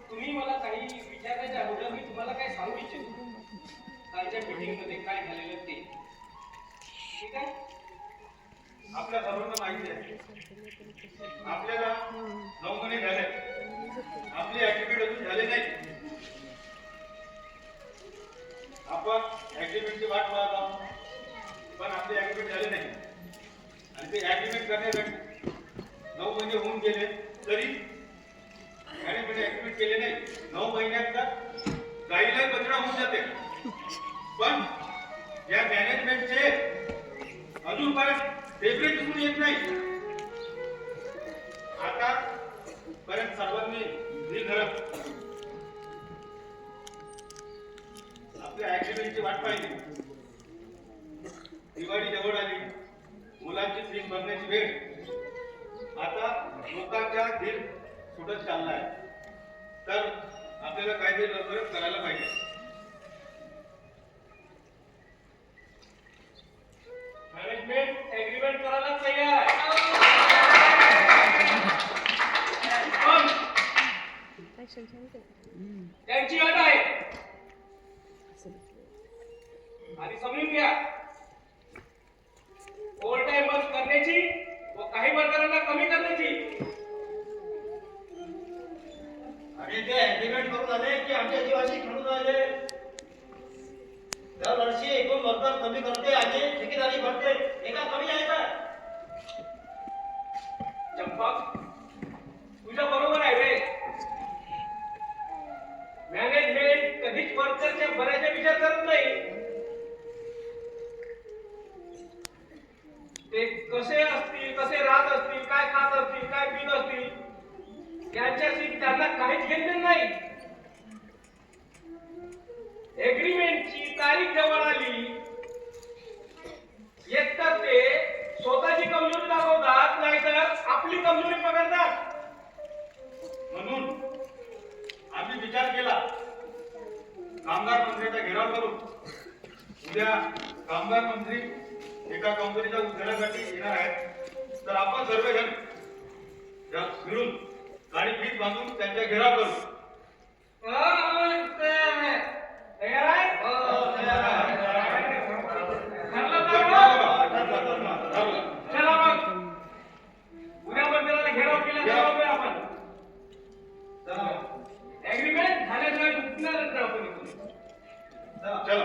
तुम्ही मला काही विचारण्याच्या अगोदर मी तुम्हाला काय सांगू इच्छितो कालच्या मीटिंग मध्ये काय झालेलं ते. ठीक आहे, आपल्या सर्वांना माहिती आहे आपल्याला 9 महिने झाले, आपली ऍक्टिव्हिटी अजून झाली नाही. आपण ऍक्टिव्हिटीची वाट पाहत आहोत पण आपली ऍक्टिव्हिटी झाली नाही आणि ते ऍक्टिव्हिटी करण्यासाठी 9 महिने होऊन गेले तरी मॅनेजमेंट ऍक्टिव्हिटी केले नाही. 9 महिन्यात गाईला कचरा होऊन जाते पण या मॅनेजमेंटचे अजूनपर्यंत डेब्रिज दिसून येत नाही. आता पर्यंत सर्वांनी आपल्या ऍक्टिव्हिटीची वाट पाहिली. दिवाळी जवळ आली, मुलांची फीस भरण्याची वेळ, आता लोकांच्या दिल सुटत चाललाय तर आपल्याला काहीतरी लवकरच करायला पाहिजे. मॅनेजमेंट एग्रीमेंट करायला तयार आहे पण त्यांची अट आहे आणि समजून घ्या. ओव्हर टाइम बंद करण्याची व काही वर्करांना कमी करण्याची. आणि ते ऍग्रीमेंट करून आले की आमच्या जीवाशी खेळून आले. दरवर्षी एकूण वर्कर कमी करते आणि ठेकेदारी भरते, एका कमी आहे का? चंपक तुझ्या बरोबर आहे रे. मॅनेजमेंट कधीच वर्करच्या बऱ्याचा विचार करत नाही. ते कसे असतील, कसे राहत असतील, काय खात असतील, काय पीत असतील यांच्याशी त्यांना काहीच घेणं नाही. एग्रीमेंटची तारीख जवळ आली एकतर ते स्वतःची कमजोरी दाखवतात नाहीतर आपली कमजोरी पकडतात. म्हणून आम्ही विचार केला कामगार मंत्र्याचा घेराव करून उद्या कामगार मंत्री एका कंपनीच्या उद्घाटनासाठी येणार आहेत तर आपण सर्वजण मिळून गाडी फीस बांधून त्यांच्या घेराव करू. तयार आहे? चला मग उद्या मंदिराला घेराव केला आपण. एग्रीमेंट झाल्याशिवाय आपण चला